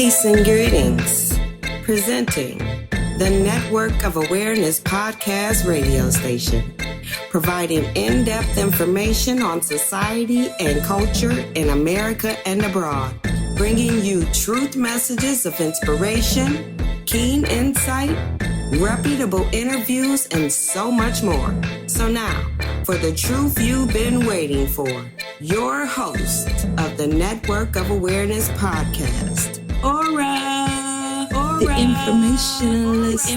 Peace and greetings. Presenting the Network of Awareness podcast radio station, providing in-depth information on society and culture in America and abroad, bringing you truth messages of inspiration, keen insight, reputable interviews, and so much more. So now, for the truth you've been waiting for, your host of the Network of Awareness podcast, Aura, the informationalist.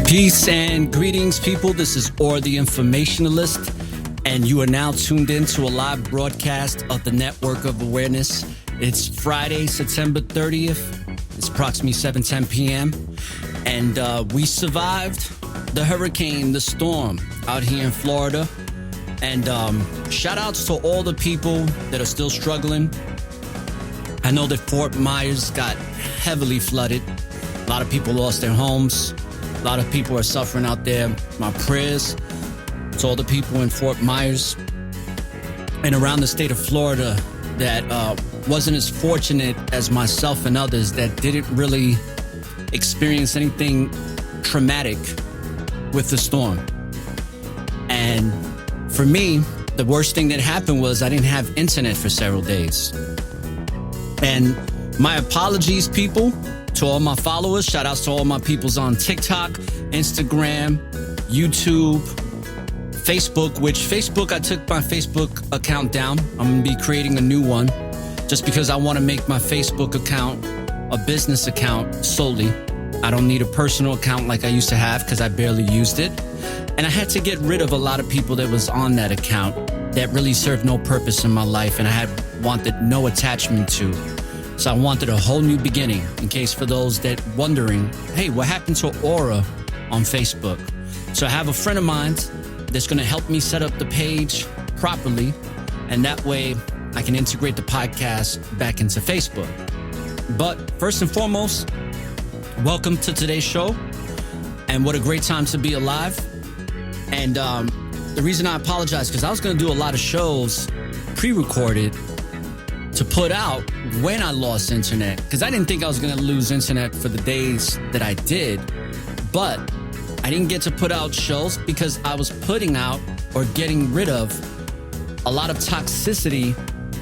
Peace and greetings, people. This is Or the Informationalist, and you are now tuned in to a live broadcast of the Network of Awareness. It's Friday, September 30th. It's approximately 7:10 p.m., and we survived the hurricane, the storm out here in Florida. And shout outs to all the people that are still struggling. I know that Fort Myers got heavily flooded. A lot of people lost their homes. A lot of people are suffering out there. My prayers to all the people in Fort Myers and around the state of Florida that wasn't as fortunate as myself and others that didn't really experience anything traumatic with the storm. And for me, the worst thing that happened was I didn't have internet for several days. And my apologies, people, to all my followers. Shout outs to all my peoples on TikTok, Instagram, YouTube, Facebook, which Facebook, I took my Facebook account down. I'm going to be creating a new one just because I want to make my Facebook account a business account solely. I don't need a personal account like I used to have because I barely used it. And I had to get rid of a lot of people that was on that account that really served no purpose in my life and I had wanted no attachment to. So I wanted a whole new beginning in case for those that wondering, hey, what happened to Aura on Facebook? So I have a friend of mine that's going to help me set up the page properly. And that way I can integrate the podcast back into Facebook. But first and foremost, welcome to today's show. And what a great time to be alive. And the reason I apologize, because I was going to do a lot of shows pre-recorded to put out when I lost internet, because I didn't think I was going to lose internet for the days that I did, but I didn't get to put out shows because I was putting out or getting rid of a lot of toxicity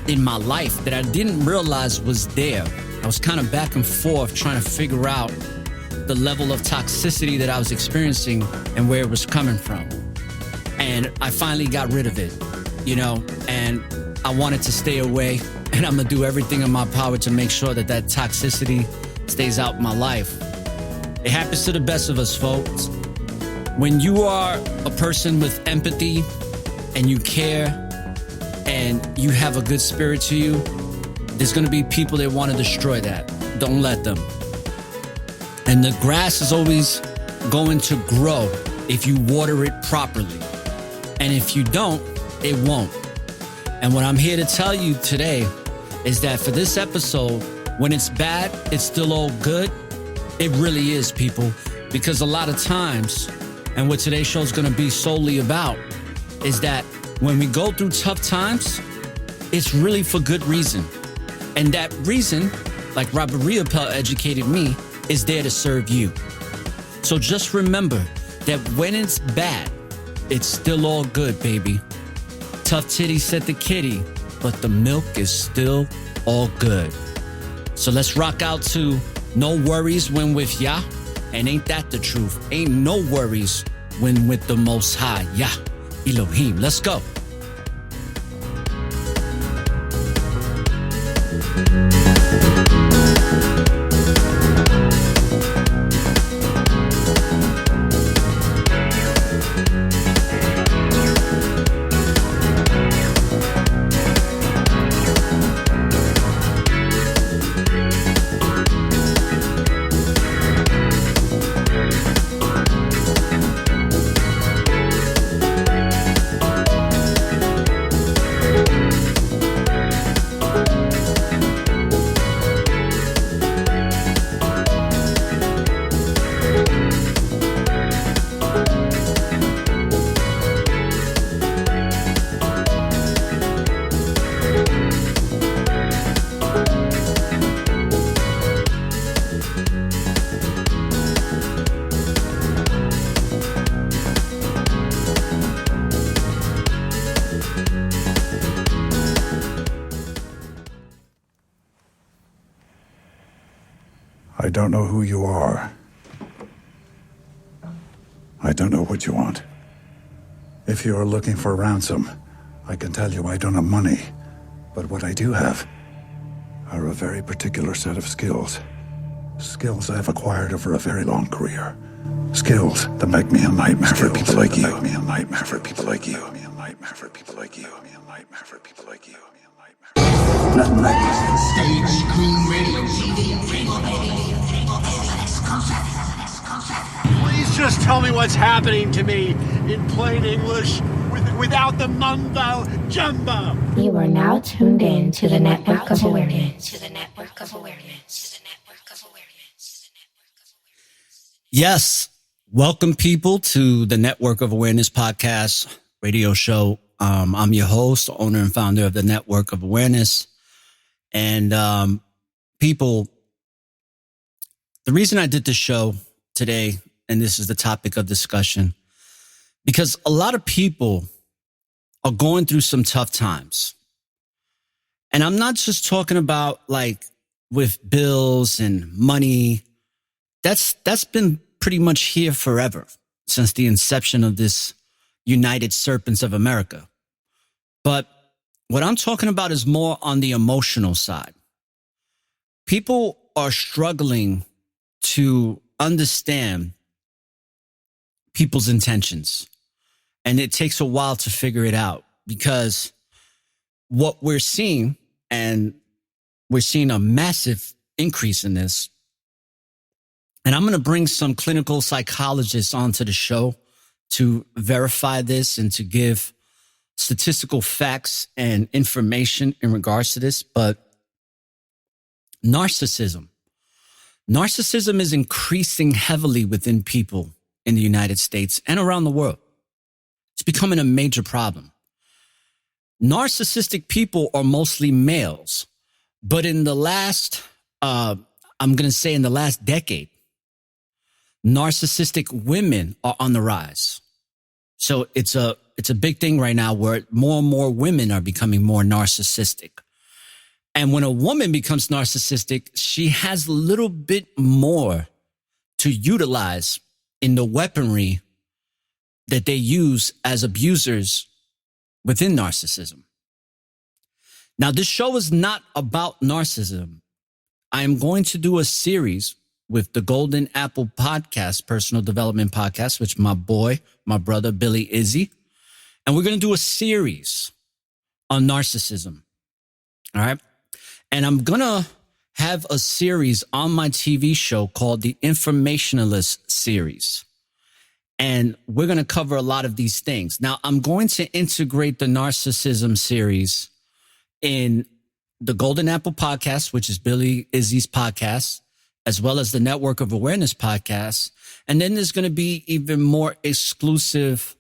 in my life that I didn't realize was there. I was kind of back and forth trying to figure out the level of toxicity that I was experiencing and where it was coming from. And I finally got rid of it, and I wanted to stay away. And I'm going to do everything in my power to make sure that toxicity stays out of my life. It happens to the best of us, folks. When you are a person with empathy and you care and you have a good spirit to you, there's going to be people that want to destroy that. Don't let them. And the grass is always going to grow if you water it properly. And if you don't, it won't. And what I'm here to tell you today is that for this episode, when it's bad, it's still all good. It really is, people, because a lot of times, and what today's show is going to be solely about, is that when we go through tough times, it's really for good reason. And that reason, like Robert Riopel educated me, is there to serve you. So just remember that when it's bad, it's still all good, baby. Tough titty said the kitty, but the milk is still all good. So let's rock out to No Worries When With Yah. And ain't that the truth? Ain't no worries when with the Most High. Yah, Elohim. Let's go. I don't know who you are. I don't know what you want. If you are looking for ransom, I can tell you I don't have money. But what I do have are a very particular set of skills. Skills I've acquired over a very long career. Skills that make me a nightmare for people like you. Make me a nightmare for people like you. Me a nightmare for people like you. Me a nightmare for people like you. Me a nightmare. Nothing like this. Stage, screen, radio, TV, Please just tell me what's happening to me in plain English without the mumbo jumbo. You are now tuned in to the Network of Awareness. Yes. Welcome, people, to the Network of Awareness podcast radio show. I'm your host, owner and founder of the Network of Awareness. And people, the reason I did this show today, and this is the topic of discussion, because a lot of people are going through some tough times. And I'm not just talking about like with bills and money. That's been pretty much here forever since the inception of this United Serpents of America. But what I'm talking about is more on the emotional side. People are struggling to understand people's intentions. And it takes a while to figure it out because what we're seeing, and we're seeing a massive increase in this. And I'm going to bring some clinical psychologists onto the show to verify this and to give statistical facts and information in regards to this. But narcissism is increasing heavily within people in the United States and around the world. It's becoming a major problem. Narcissistic people are mostly males, but in the last, I'm going to say in the last decade, narcissistic women are on the rise. So it's a big thing right now where more and more women are becoming more narcissistic. And when a woman becomes narcissistic, she has a little bit more to utilize in the weaponry that they use as abusers within narcissism. Now, this show is not about narcissism. I am going to do a series with the Golden Apple Podcast, Personal Development Podcast, which my brother, Billy Izzy. And we're going to do a series on narcissism. All right. And I'm going to have a series on my TV show called the Informationalist Series. And we're going to cover a lot of these things. Now, I'm going to integrate the narcissism series in the Golden Apple Podcast, which is Billy Izzy's podcast, as well as the Network of Awareness podcast. And then there's going to be even more exclusive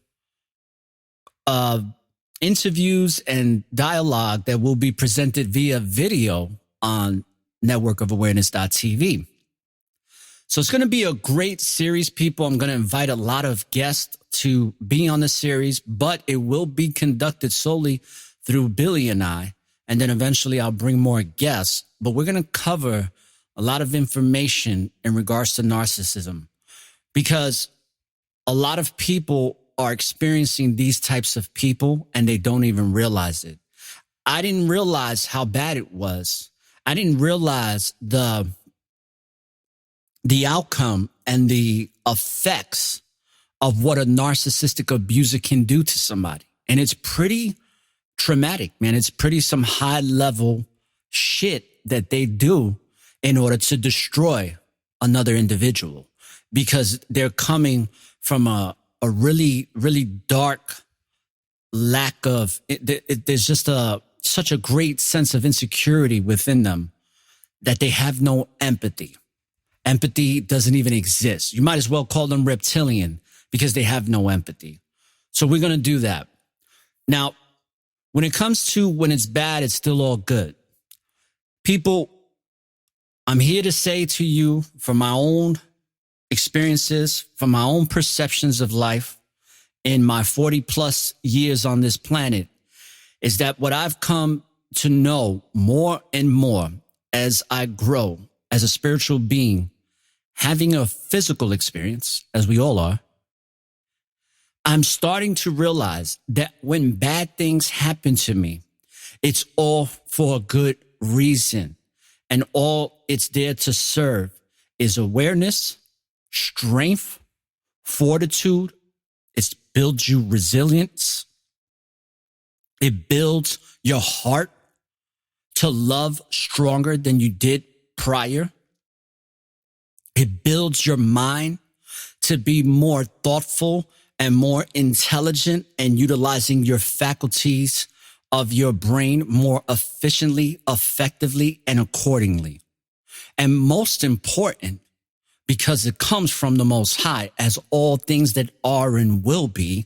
interviews and dialogue that will be presented via video on networkofawareness.tv. So it's going to be a great series, people. I'm going to invite a lot of guests to be on the series, but it will be conducted solely through Billy and I. And then eventually I'll bring more guests, but we're going to cover a lot of information in regards to narcissism, because a lot of people are experiencing these types of people and they don't even realize it. I didn't realize how bad it was. I didn't realize the outcome and the effects of what a narcissistic abuser can do to somebody. And it's pretty traumatic, man. It's pretty some high level shit that they do in order to destroy another individual, because they're coming from a really, really dark lack of, there's just such a great sense of insecurity within them that they have no empathy. Empathy doesn't even exist. You might as well call them reptilian, because they have no empathy. So we're going to do that. Now, when it comes to when it's bad, it's still all good. People, I'm here to say to you, from my own experiences, from my own perceptions of life in my 40 plus years on this planet, is that what I've come to know more and more as I grow as a spiritual being, having a physical experience, as we all are, I'm starting to realize that when bad things happen to me, it's all for a good reason. And all it's there to serve is awareness, strength, fortitude. It builds you resilience. It builds your heart to love stronger than you did prior. It builds your mind to be more thoughtful and more intelligent and utilizing your faculties of your brain more efficiently, effectively, and accordingly. And most important, because it comes from the Most High, as all things that are and will be,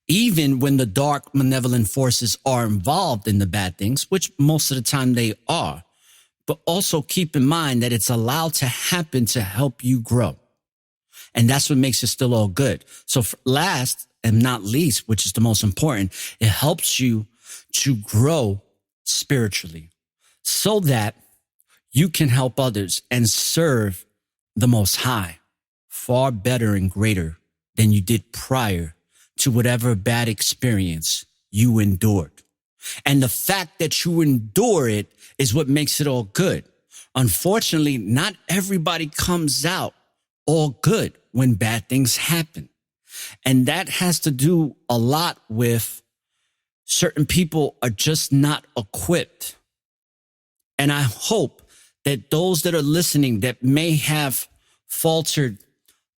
even when the dark malevolent forces are involved in the bad things, which most of the time they are. But also keep in mind that it's allowed to happen to help you grow. And that's what makes it still all good. So last and not least, which is the most important, it helps you to grow spiritually so that you can help others and serve the Most High far better and greater than you did prior to whatever bad experience you endured. And the fact that you endure it is what makes it all good. Unfortunately, not everybody comes out all good when bad things happen. And that has to do a lot with certain people are just not equipped. And I hope that those that are listening that may have faltered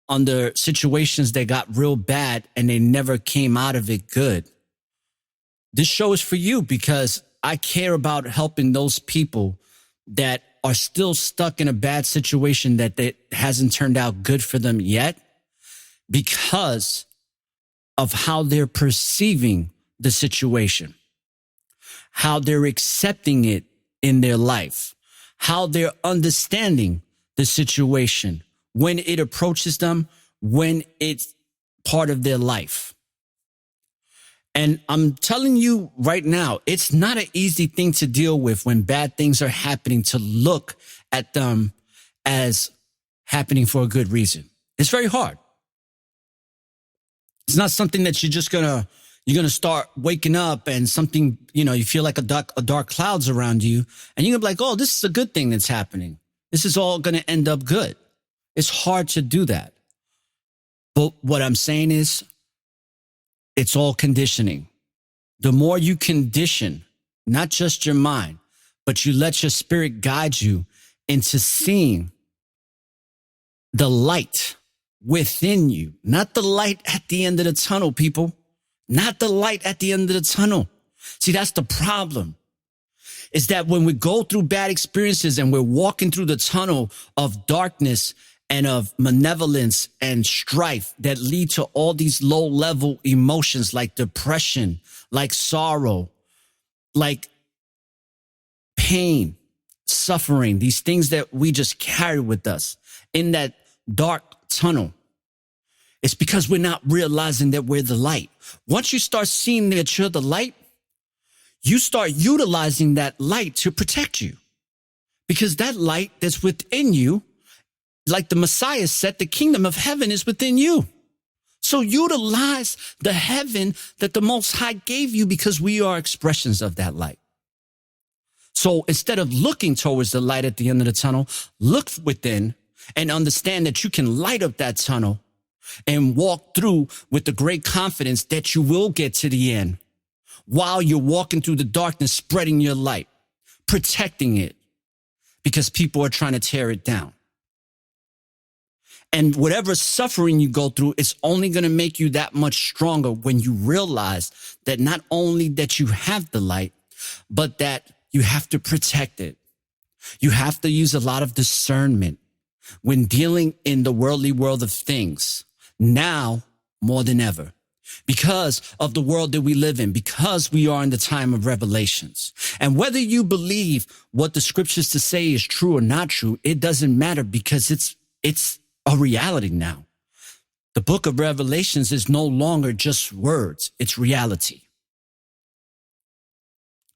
under situations that got real bad and they never came out of it good, this show is for you, because I care about helping those people that are still stuck in a bad situation that hasn't turned out good for them yet, because of how they're perceiving the situation, how they're accepting it in their life, how they're understanding the situation when it approaches them, when it's part of their life. And I'm telling you right now, it's not an easy thing to deal with when bad things are happening, to look at them as happening for a good reason. It's very hard. It's not something that you're gonna start waking up and something, you feel like a dark clouds around you, and you're gonna be like, oh, this is a good thing that's happening. This is all gonna end up good. It's hard to do that. But what I'm saying is, it's all conditioning. The more you condition, not just your mind, but you let your spirit guide you into seeing the light within you, not the light at the end of the tunnel, people, not the light at the end of the tunnel. See, that's the problem, is that when we go through bad experiences and we're walking through the tunnel of darkness and of malevolence and strife that lead to all these low-level emotions like depression, like sorrow, like pain, suffering, these things that we just carry with us in that dark tunnel, it's because we're not realizing that we're the light. Once you start seeing that you're the light, you start utilizing that light to protect you. Because that light that's within you, like the Messiah said, the kingdom of heaven is within you. So utilize the heaven that the Most High gave you, because we are expressions of that light. So instead of looking towards the light at the end of the tunnel, look within and understand that you can light up that tunnel and walk through with the great confidence that you will get to the end while you're walking through the darkness, spreading your light, protecting it, because people are trying to tear it down. And whatever suffering you go through, it's only going to make you that much stronger when you realize that not only that you have the light, but that you have to protect it. You have to use a lot of discernment when dealing in the worldly world of things, now more than ever, because of the world that we live in, because we are in the time of revelations. And whether you believe what the scriptures to say is true or not true, it doesn't matter, because it's a reality now. The book of Revelations is no longer just words, it's reality.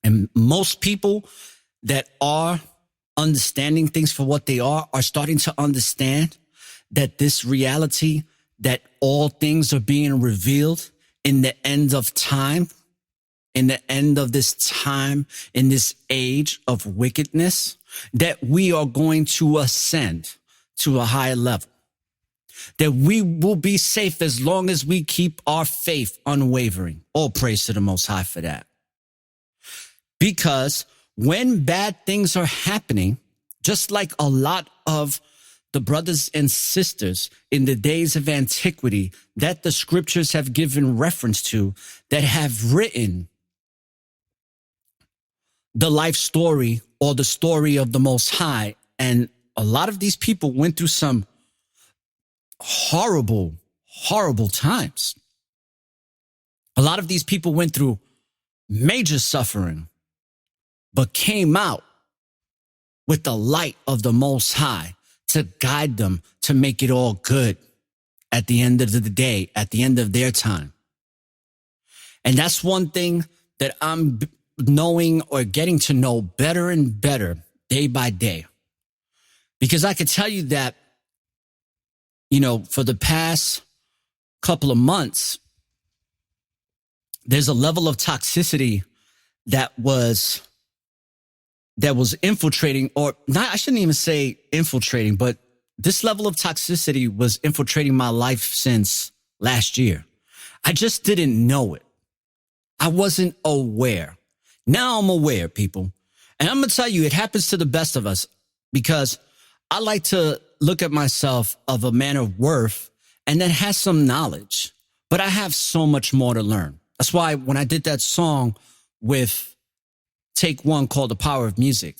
And most people that are understanding things for what they are starting to understand that this reality, that all things are being revealed in the end of time, in the end of this time, in this age of wickedness, that we are going to ascend to a higher level, that we will be safe as long as we keep our faith unwavering. All praise to the Most High for that. Because when bad things are happening, just like a lot of the brothers and sisters in the days of antiquity that the scriptures have given reference to, that have written the life story or the story of the Most High. And a lot of these people went through some horrible, horrible times. A lot of these people went through major suffering, but came out with the light of the Most High to guide them to make it all good at the end of the day, at the end of their time. And that's one thing that I'm knowing or getting to know better and better day by day. Because I could tell you that, you know, for the past couple of months, there's a level of toxicity that was infiltrating, or not, I shouldn't even say infiltrating, but this level of toxicity was infiltrating my life since last year. I just didn't know it. I wasn't aware. Now I'm aware, people. And I'm going to tell you, it happens to the best of us, because I like to look at myself of a man of worth and that has some knowledge, but I have so much more to learn. That's why when I did that song with Take One called The Power of Music,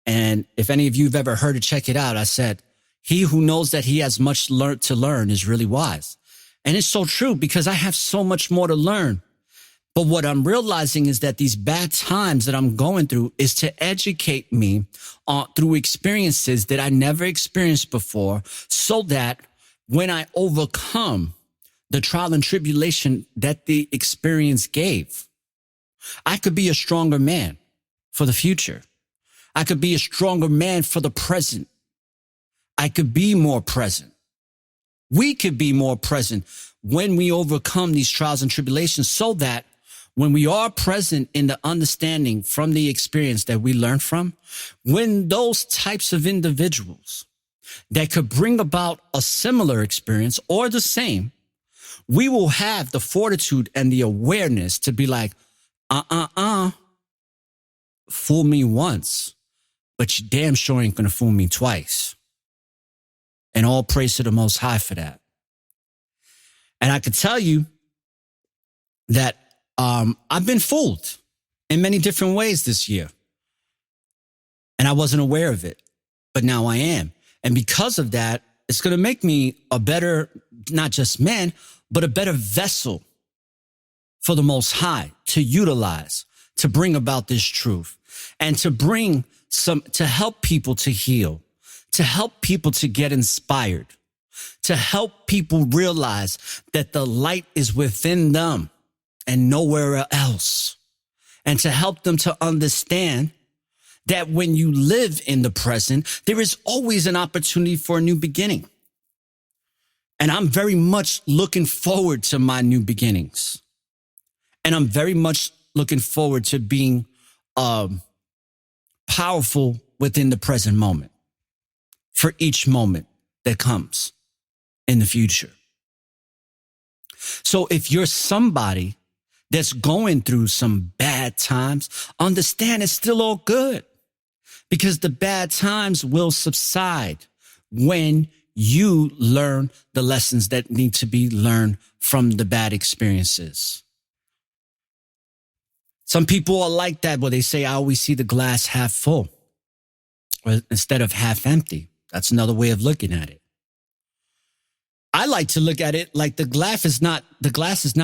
and if any of you have ever heard it, check it out. I said, he who knows that he has much to learn is really wise. And it's so true, because I have so much more to learn. But what I'm realizing is that these bad times that I'm going through is to educate me through experiences that I never experienced before, so that when I overcome the trial and tribulation that the experience gave, I could be a stronger man for the future. I could be a stronger man for the present. I could be more present. We could be more present when we overcome these trials and tribulations, so that when we are present in the understanding from the experience that we learn from, when those types of individuals that could bring about a similar experience or the same, we will have the fortitude and the awareness to be like, fool me once, but you damn sure ain't gonna fool me twice. And all praise to the Most High for that. And I could tell you that I've been fooled in many different ways this year. And I wasn't aware of it, but now I am. And because of that, it's going to make me a better, not just man, but a better vessel for the Most High to utilize, to bring about this truth, and to bring to help people to heal, to help people to get inspired, to help people realize that the light is within them and nowhere else, and to help them to understand that when you live in the present, there is always an opportunity for a new beginning. And I'm very much looking forward to my new beginnings. And I'm very much looking forward to being powerful within the present moment for each moment that comes in the future. So if you're somebody that's going through some bad times, understand it's still all good, because the bad times will subside when you learn the lessons that need to be learned from the bad experiences. Some people are like that, where they say, I always see the glass half full, or instead of half empty. That's another way of looking at it. I like to look at it like the glass is not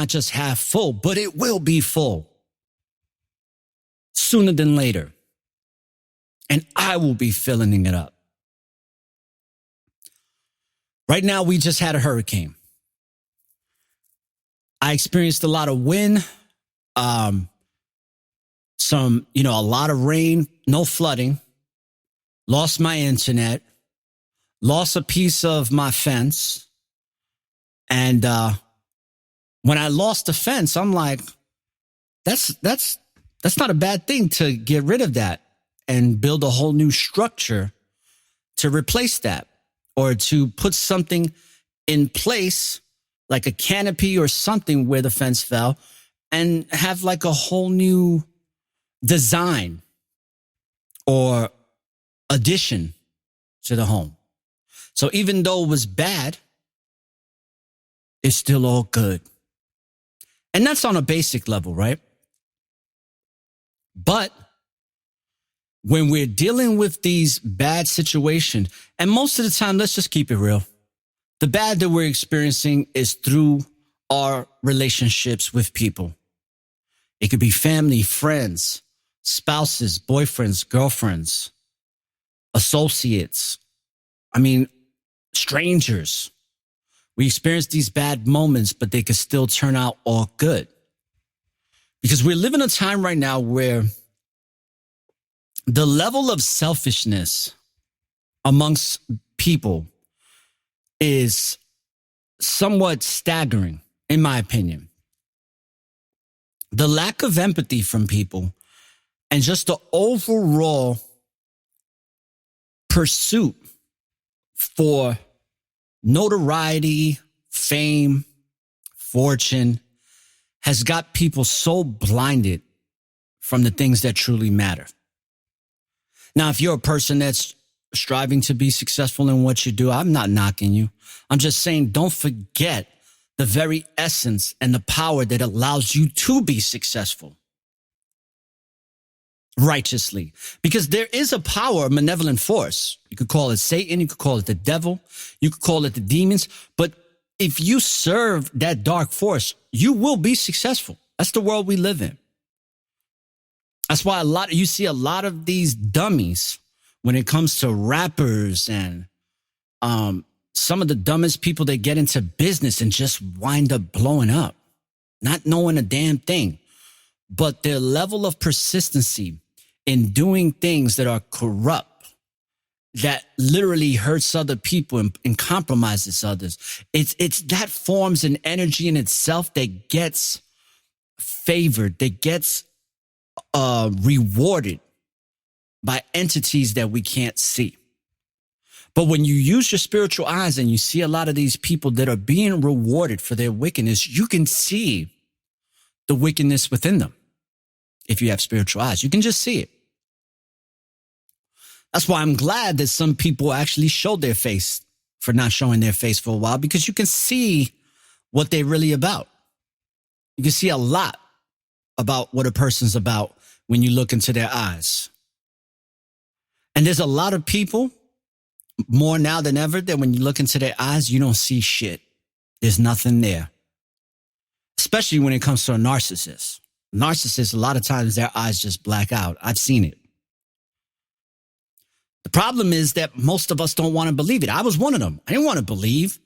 just half full, but it will be full sooner than later. And I will be filling it up. Right now, we just had a hurricane. I experienced a lot of wind, a lot of rain, no flooding, lost my internet, lost a piece of my fence. And when I lost the fence, I'm like, that's not a bad thing to get rid of that and build a whole new structure to replace that, or to put something in place like a canopy or something where the fence fell, and have like a whole new design or addition to the home. So even though it was bad, it's still all good. And that's on a basic level, right? But when we're dealing with these bad situations, and most of the time, let's just keep it real, the bad that we're experiencing is through our relationships with people. It could be family, friends, spouses, boyfriends, girlfriends, associates. Strangers. We experience these bad moments, but they can still turn out all good. Because we're living a time right now where the level of selfishness amongst people is somewhat staggering, in my opinion. The lack of empathy from people and just the overall pursuit for notoriety, fame, fortune has got people so blinded from the things that truly matter. Now, if you're a person that's striving to be successful in what you do, I'm not knocking you. I'm just saying, don't forget the very essence and the power that allows you to be successful righteously. Because there is a power, a malevolent force. You could call it Satan. You could call it the devil. You could call it the demons. But if you serve that dark force, you will be successful. That's the world we live in. That's why you see a lot of these dummies when it comes to rappers and some of the dumbest people that get into business and just wind up blowing up, not knowing a damn thing. But their level of persistency in doing things that are corrupt, that literally hurts other people and compromises others, it's that forms an energy in itself that gets favored, that gets rewarded by entities that we can't see. But when you use your spiritual eyes and you see a lot of these people that are being rewarded for their wickedness, you can see the wickedness within them. If you have spiritual eyes, you can just see it. That's why I'm glad that some people actually showed their face for not showing their face for a while, because you can see what they're really about. You can see a lot about what a person's about when you look into their eyes. And there's a lot of people, more now than ever, that when you look into their eyes, you don't see shit. There's nothing there. Especially when it comes to a narcissist. Narcissists, a lot of times their eyes just black out. I've seen it. The problem is that most of us don't want to believe it. I was one of them. I didn't want to believe.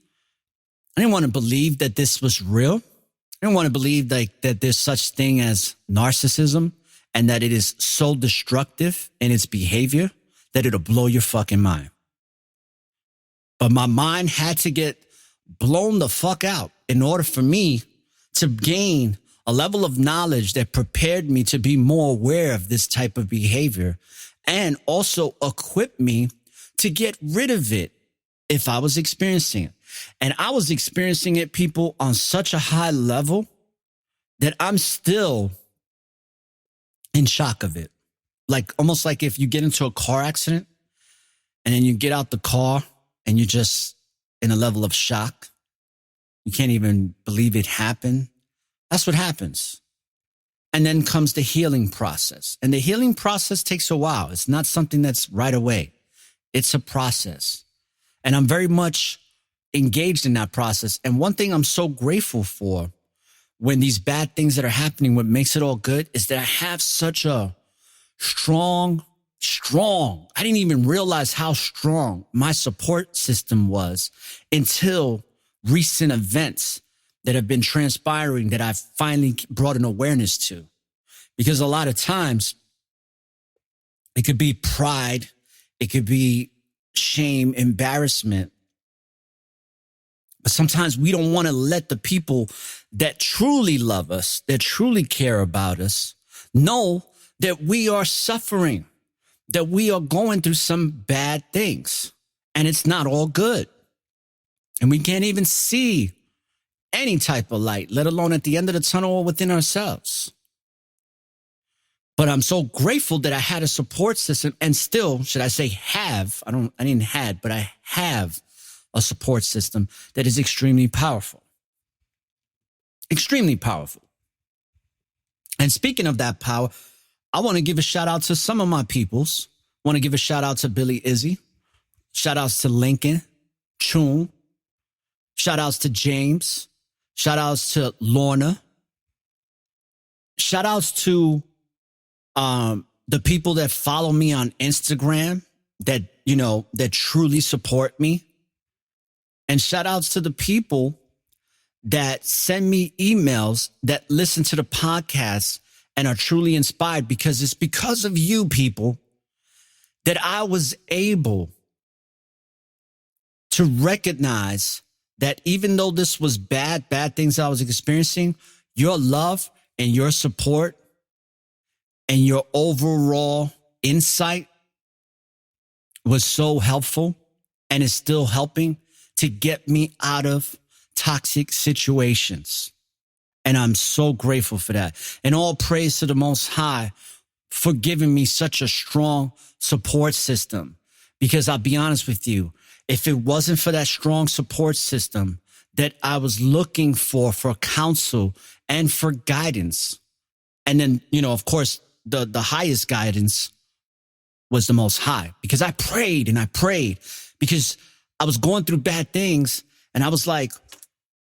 I didn't want to believe that this was real. I didn't want to believe that there's such thing as narcissism and that it is so destructive in its behavior that it'll blow your fucking mind. But my mind had to get blown the fuck out in order for me to gain a level of knowledge that prepared me to be more aware of this type of behavior and also equip me to get rid of it if I was experiencing it. And I was experiencing it, people, on such a high level that I'm still in shock of it. Like almost like if you get into a car accident and then you get out the car and you're just in a level of shock. You can't even believe it happened. That's what happens. And then comes the healing process. And the healing process takes a while. It's not something that's right away. It's a process. And I'm very much engaged in that process. And one thing I'm so grateful for when these bad things that are happening, what makes it all good is that I have such a strong, I didn't even realize how strong my support system was until recent events that have been transpiring that I've finally brought an awareness to. Because a lot of times it could be pride, it could be shame, embarrassment. But sometimes we don't want to let the people that truly love us, that truly care about us, know that we are suffering, that we are going through some bad things, and it's not all good. And we can't even see any type of light, let alone at the end of the tunnel or within ourselves. But I'm so grateful that I had a support system and still, should I say have, I didn't had, but I have a support system that is extremely powerful. Extremely powerful. And speaking of that power, I want to give a shout out to some of my peoples. I want to give a shout out to Billy Izzy. Shout outs to Lincoln, Choon. Shout outs to James. Shout outs to Lorna. Shout outs to the people that follow me on Instagram that, that truly support me. And shout outs to the people that send me emails that listen to the podcast and are truly inspired, because it's because of you people that I was able to recognize that even though this was bad things I was experiencing, your love and your support and your overall insight was so helpful and is still helping to get me out of toxic situations. And I'm so grateful for that. And all praise to the Most High for giving me such a strong support system. Because I'll be honest with you, if it wasn't for that strong support system that I was looking for counsel and for guidance, and then, of course, the highest guidance was the Most High, because I prayed and I prayed because I was going through bad things. And I was like,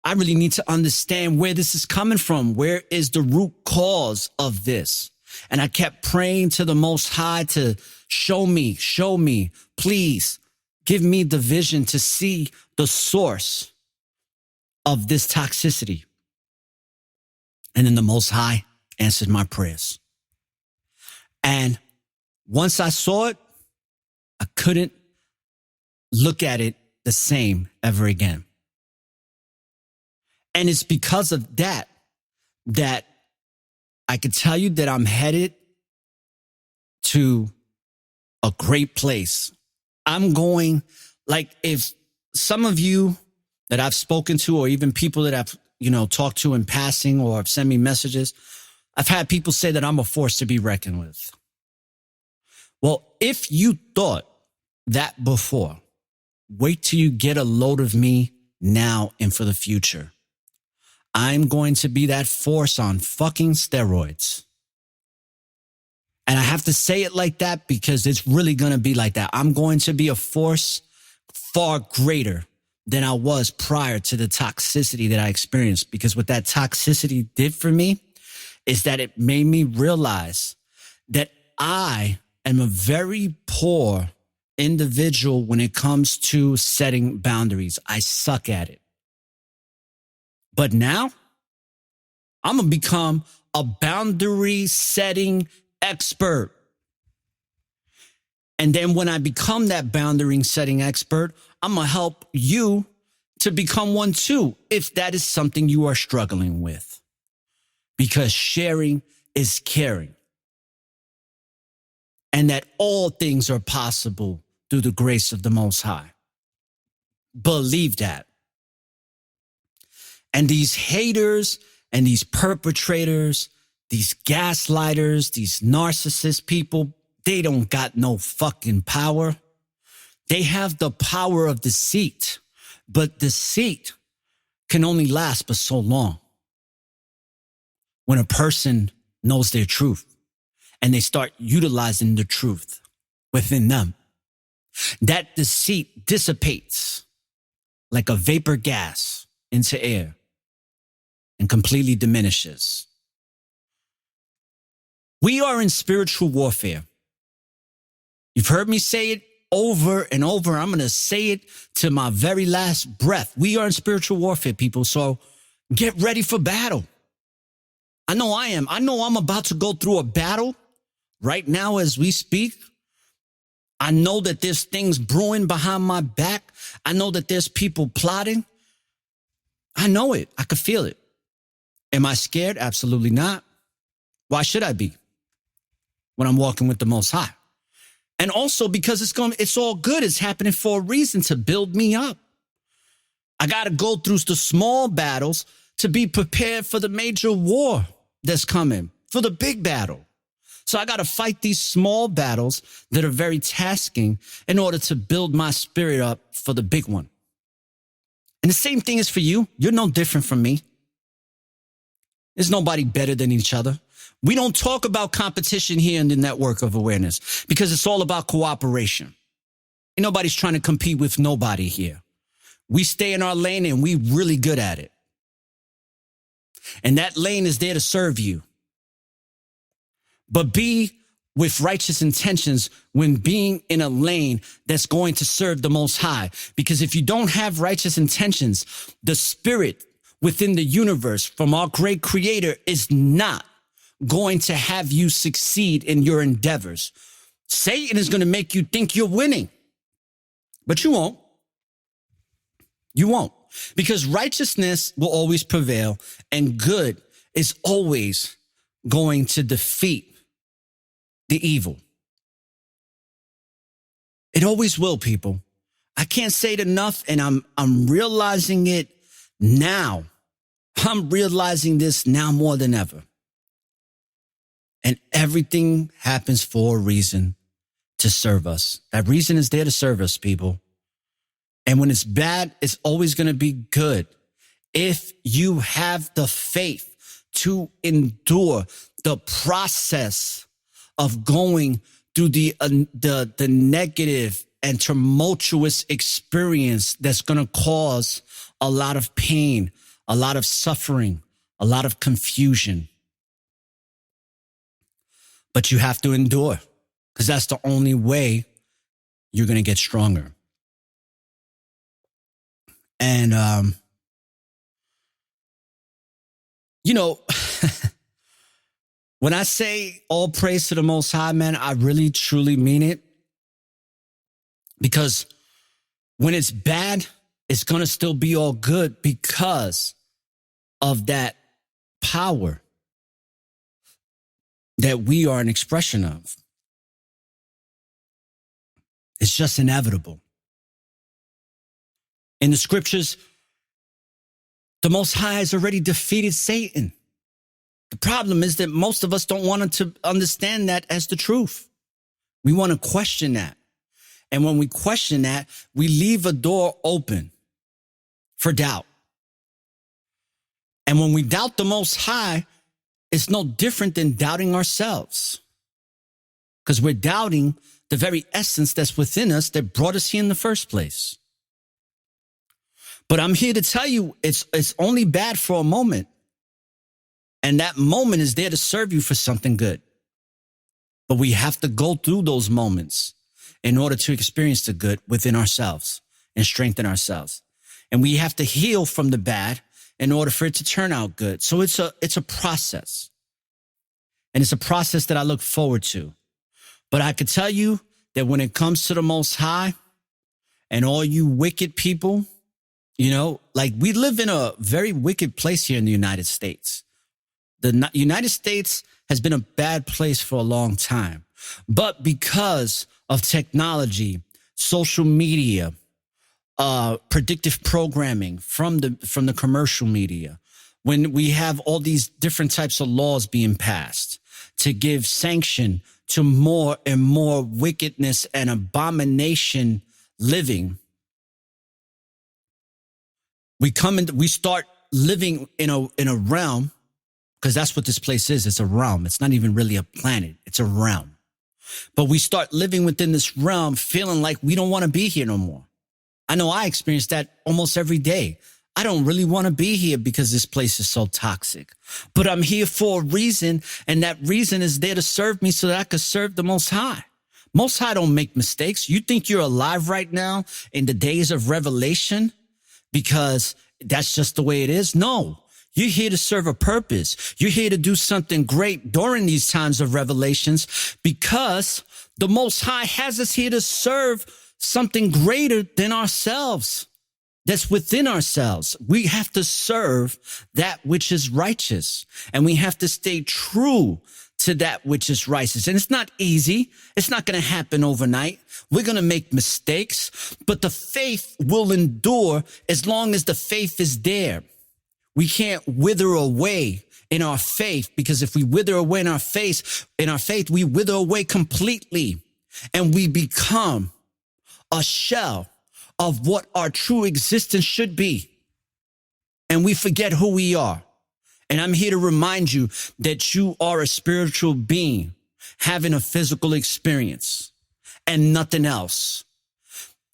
I really need to understand where this is coming from. Where is the root cause of this? And I kept praying to the Most High to show me, please give me the vision to see the source of this toxicity. And then the Most High answered my prayers. And once I saw it, I couldn't look at it the same ever again. And it's because of that I could tell you that I'm headed to a great place. I'm going, like, if some of you that I've spoken to, or even people that I've, talked to in passing or have sent me messages, I've had people say that I'm a force to be reckoned with. Well, if you thought that before, wait till you get a load of me now and for the future. I'm going to be that force on fucking steroids. And I have to say it like that because it's really going to be like that. I'm going to be a force far greater than I was prior to the toxicity that I experienced. Because what that toxicity did for me is that it made me realize that I am a very poor individual when it comes to setting boundaries. I suck at it. But now I'm going to become a boundary setting expert. And then when I become that boundary setting expert, I'm going to help you to become one too, if that is something you are struggling with. Because sharing is caring. And that all things are possible through the grace of the Most High. Believe that. And these haters and these perpetrators, these gaslighters, these narcissist people, they don't got no fucking power. They have the power of deceit, but deceit can only last but so long. When a person knows their truth and they start utilizing the truth within them, that deceit dissipates like a vapor gas into air and completely diminishes. We are in spiritual warfare. You've heard me say it over and over. I'm going to say it to my very last breath. We are in spiritual warfare, people. So get ready for battle. I know I am. I know I'm about to go through a battle right now as we speak. I know that there's things brewing behind my back. I know that there's people plotting. I know it. I could feel it. Am I scared? Absolutely not. Why should I be when I'm walking with the Most High? And also because it's all good. It's happening for a reason, to build me up. I got to go through the small battles to be prepared for the major war that's coming, for the big battle. So I got to fight these small battles that are very tasking in order to build my spirit up for the big one. And the same thing is for you. You're no different from me. There's nobody better than each other. We don't talk about competition here in the network of awareness because it's all about cooperation. Ain't nobody's trying to compete with nobody here. We stay in our lane and we really good at it. And that lane is there to serve you. But be with righteous intentions when being in a lane that's going to serve the Most High. Because if you don't have righteous intentions, the spirit within the universe from our great creator is not going to have you succeed in your endeavors. Satan is going to make you think you're winning, but you won't. You won't, because righteousness will always prevail and good is always going to defeat the evil. It always will, people. I can't say it enough, and I'm realizing it now. I'm realizing this now more than ever. And everything happens for a reason, to serve us. That reason is there to serve us, people. And when it's bad, it's always going to be good. If you have the faith to endure the process of going through the negative and tumultuous experience that's going to cause a lot of pain, a lot of suffering, a lot of confusion. But you have to endure, because that's the only way you're going to get stronger. And, when I say all praise to the Most High, man, I really, truly mean it. Because when it's bad, it's going to still be all good because of that power that we are an expression of. It's just inevitable. In the scriptures, the Most High has already defeated Satan. The problem is that most of us don't want to understand that as the truth. We want to question that. And when we question that, we leave a door open for doubt. And when we doubt the Most High, it's no different than doubting ourselves. Because we're doubting the very essence that's within us that brought us here in the first place. But I'm here to tell you, it's only bad for a moment. And that moment is there to serve you for something good. But we have to go through those moments in order to experience the good within ourselves and strengthen ourselves. And we have to heal from the bad in order for it to turn out good. So it's a process. And it's a process that I look forward to. But I could tell you that when it comes to the Most High and all you wicked people, you know, like we live in a very wicked place here in the United States. The United States has been a bad place for a long time. But because of technology, social media, predictive programming from the commercial media, when we have all these different types of laws being passed to give sanction to more and more wickedness and abomination living, we start living in a realm, because that's what this place is. It's a realm. It's not even really a planet. It's a realm. But we start living within this realm feeling like we don't want to be here no more. I know I experience that almost every day. I don't really want to be here because this place is so toxic. But I'm here for a reason, and that reason is there to serve me so that I could serve the Most High. Most High don't make mistakes. You think you're alive right now in the days of revelation because that's just the way it is? No. You're here to serve a purpose. You're here to do something great during these times of revelations because the Most High has us here to serve something greater than ourselves. That's within ourselves. We have to serve that which is righteous, and we have to stay true to that which is righteous. And it's not easy. It's not going to happen overnight. We're going to make mistakes, but the faith will endure as long as the faith is there. We can't wither away in our faith, because if we wither away in our faith, we wither away completely, and we become a shell of what our true existence should be. And we forget who we are. And I'm here to remind you that you are a spiritual being having a physical experience and nothing else.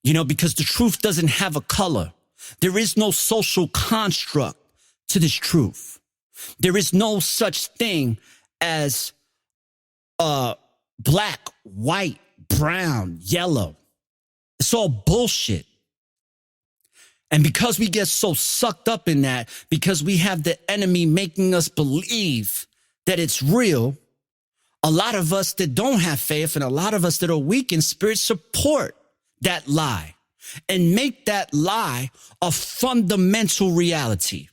You know, because the truth doesn't have a color. There is no social construct to this truth. There is no such thing as black, white, brown, yellow. It's all bullshit. And because we get so sucked up in that, because we have the enemy making us believe that it's real, a lot of us that don't have faith and a lot of us that are weak in spirit support that lie and make that lie a fundamental reality.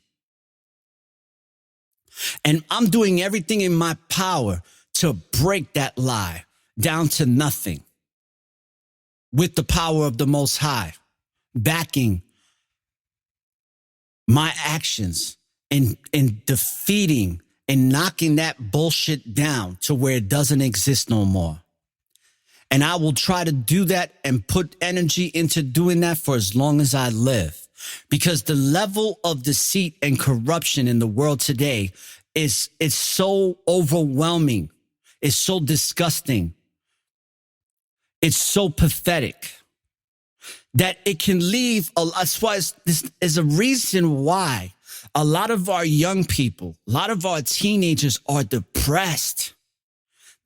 And I'm doing everything in my power to break that lie down to nothing with the power of the Most High, backing my actions in defeating and knocking that bullshit down to where it doesn't exist no more. And I will try to do that and put energy into doing that for as long as I live. Because the level of deceit and corruption in the world today is so overwhelming. It's so disgusting. It's so pathetic that it can leave. That's why this is a reason why a lot of our young people, a lot of our teenagers are depressed.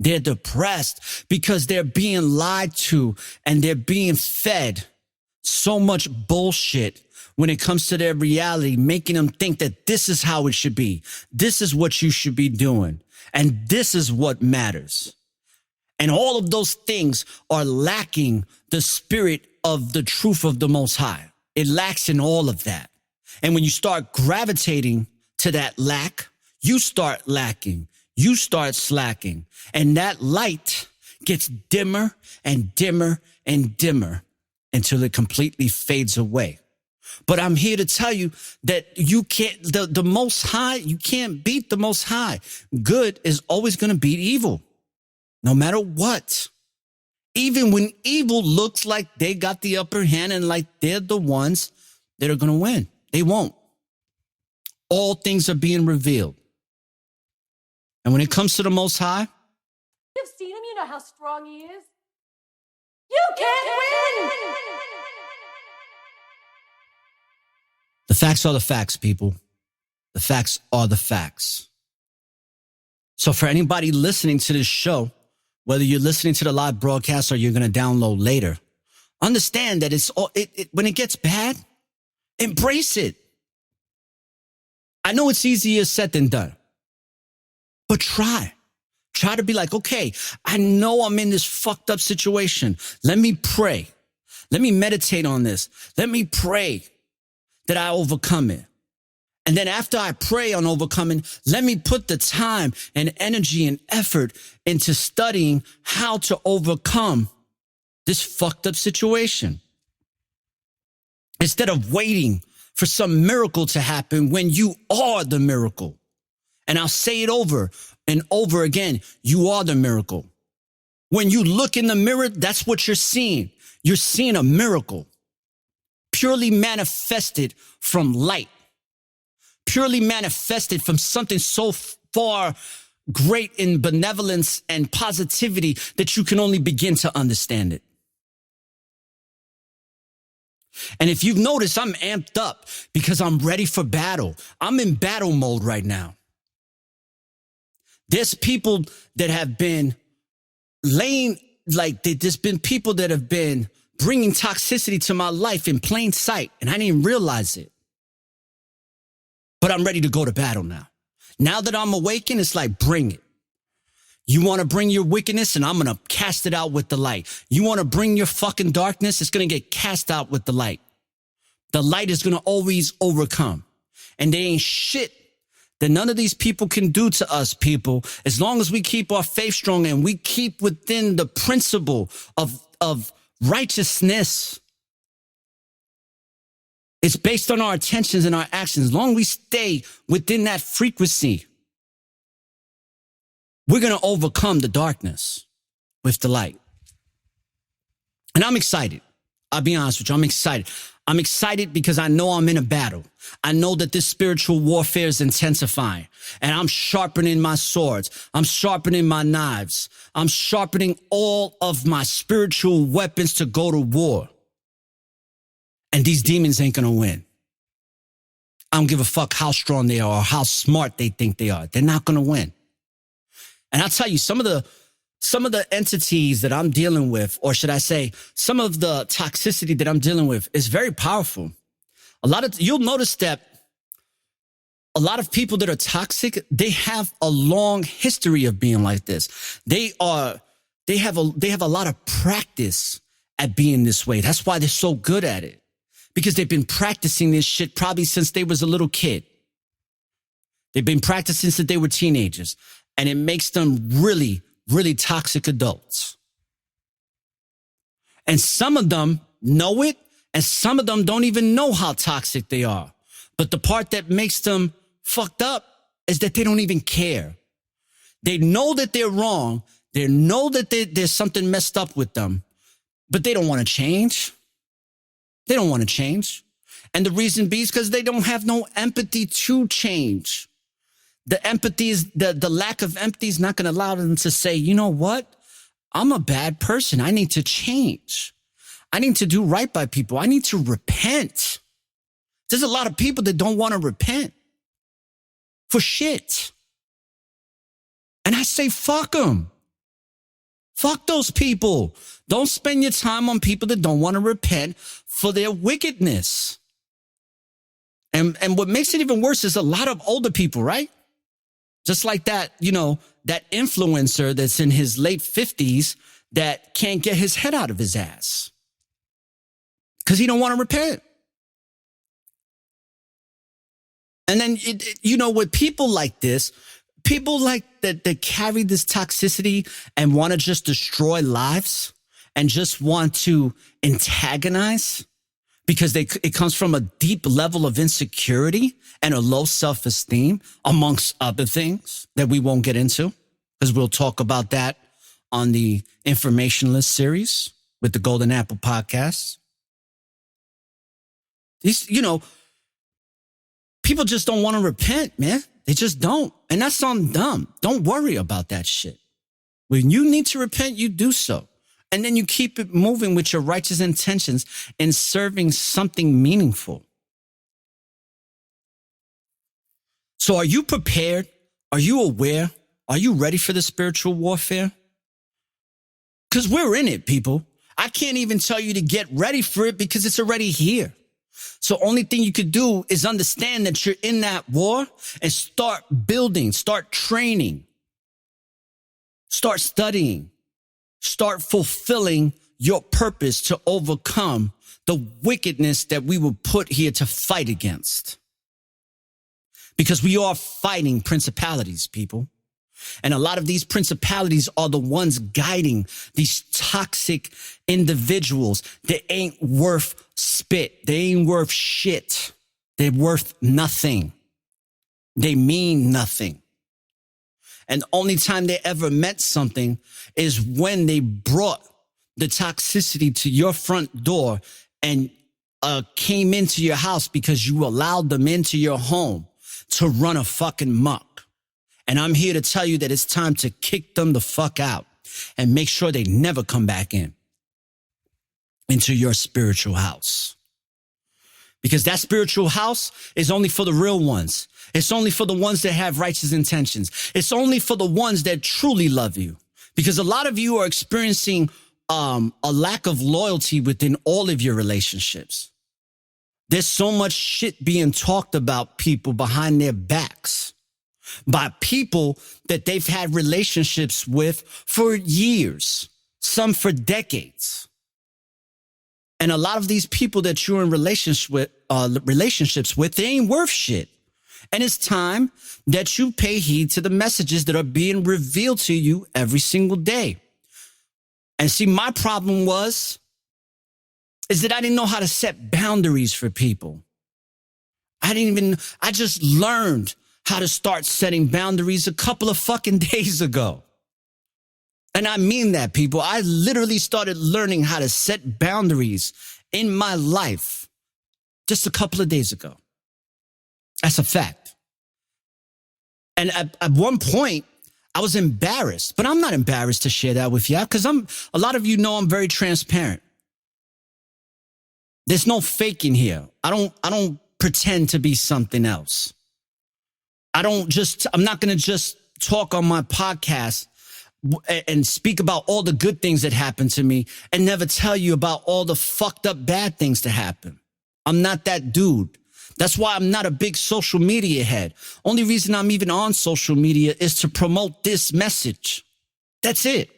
They're depressed because they're being lied to and they're being fed so much bullshit when it comes to their reality, making them think that this is how it should be. This is what you should be doing. And this is what matters. And all of those things are lacking the spirit of the truth of the Most High. It lacks in all of that. And when you start gravitating to that lack, you start lacking. You start slacking. And that light gets dimmer and dimmer and dimmer until it completely fades away. But I'm here to tell you that you can't, the Most High, you can't beat the Most High. Good is always going to beat evil, no matter what. Even when evil looks like they got the upper hand and like they're the ones that are going to win. They won't. All things are being revealed. And when it comes to the Most High, you've seen him, you know how strong he is. You can't win! The facts are the facts, people. The facts are the facts. So for anybody listening to this show whether you're listening to the live broadcast or you're going to download later, understand that when it gets bad, embrace it. I know it's easier said than done, but try to be like, okay, I know I'm in this fucked up situation. Let me pray. Let me meditate on this. Let me pray that I overcome it. And then after I pray on overcoming, let me put the time and energy and effort into studying how to overcome this fucked up situation. Instead of waiting for some miracle to happen when you are the miracle. And I'll say it over and over again. You are the miracle. When you look in the mirror, that's what you're seeing. You're seeing a miracle purely manifested from light, purely manifested from something so far great in benevolence and positivity that you can only begin to understand it. And if you've noticed, I'm amped up because I'm ready for battle. I'm in battle mode right now. There's people that have been there's been people that have been bringing toxicity to my life in plain sight, and I didn't realize it. But I'm ready to go to battle now. Now that I'm awakened, it's like, bring it. You want to bring your wickedness, and I'm going to cast it out with the light. You want to bring your fucking darkness, it's going to get cast out with the light. The light is going to always overcome. And there ain't shit that none of these people can do to us, people, as long as we keep our faith strong and we keep within the principle of righteousness. It's based on our intentions and our actions. As long as we stay within that frequency, we're going to overcome the darkness with the light. And I'm excited. I'll be honest with you. I'm excited. I'm excited because I know I'm in a battle. I know that this spiritual warfare is intensifying, and I'm sharpening my swords. I'm sharpening my knives. I'm sharpening all of my spiritual weapons to go to war. And these demons ain't going to win. I don't give a fuck how strong they are or how smart they think they are. They're not going to win. And I'll tell you, some of the entities that I'm dealing with, or should I say, some of the toxicity that I'm dealing with is very powerful. You'll notice that a lot of people that are toxic, they have a long history of being like this. They have a lot of practice at being this way. That's why they're so good at it, because they've been practicing this shit probably since they was a little kid. They've been practicing since they were teenagers, and it makes them really, really toxic adults. And some of them know it, and some of them don't even know how toxic they are. But the part that makes them fucked up is that they don't even care. They know that they're wrong. They know that there's something messed up with them, but they don't want to change. They don't want to change. And the reason is because they don't have no empathy to change. The empathy is the lack of empathy is not going to allow them to say, you know what? I'm a bad person. I need to change. I need to do right by people. I need to repent. There's a lot of people that don't want to repent for shit. And I say, fuck them. Fuck those people. Don't spend your time on people that don't want to repent for their wickedness. And what makes it even worse is a lot of older people, right? Just like that, that influencer that's in his late 50s that can't get his head out of his ass because he don't want to repent. And then, with people like this, people like that carry this toxicity and want to just destroy lives and just want to antagonize because it comes from a deep level of insecurity and a low self-esteem, amongst other things that we won't get into, because we'll talk about that on the Informationalist series with the Golden Apple podcast. These, people just don't want to repent, man. They just don't. And that's on them. Don't worry about that shit. When you need to repent, you do so. And then you keep it moving with your righteous intentions in serving something meaningful. So are you prepared? Are you aware? Are you ready for the spiritual warfare? Because we're in it, people. I can't even tell you to get ready for it because it's already here. So only thing you could do is understand that you're in that war and start building, start training, start studying, start fulfilling your purpose to overcome the wickedness that we were put here to fight against. Because we are fighting principalities, people. And a lot of these principalities are the ones guiding these toxic individuals that ain't worth spit. They ain't worth shit. They're worth nothing. They mean nothing. And the only time they ever meant something is when they brought the toxicity to your front door and came into your house because you allowed them into your home to run a fucking muck. And I'm here to tell you that it's time to kick them the fuck out and make sure they never come back into your spiritual house. Because that spiritual house is only for the real ones. It's only for the ones that have righteous intentions. It's only for the ones that truly love you. Because a lot of you are experiencing a lack of loyalty within all of your relationships. There's so much shit being talked about people behind their backs by people that they've had relationships with for years, some for decades. And a lot of these people that you're in relationships with, they ain't worth shit. And it's time that you pay heed to the messages that are being revealed to you every single day. And see, my problem is that I didn't know how to set boundaries for people. I just learned how to start setting boundaries a couple of fucking days ago. And I mean that, people. I literally started learning how to set boundaries in my life just a couple of days ago. That's a fact. And at one point, I was embarrassed, but I'm not embarrassed to share that with you because a lot of you know I'm very transparent. There's no faking here. I don't pretend to be something else. I'm not going to just talk on my podcast and speak about all the good things that happened to me and never tell you about all the fucked up bad things that happen. I'm not that dude. That's why I'm not a big social media head. Only reason I'm even on social media is to promote this message. That's it.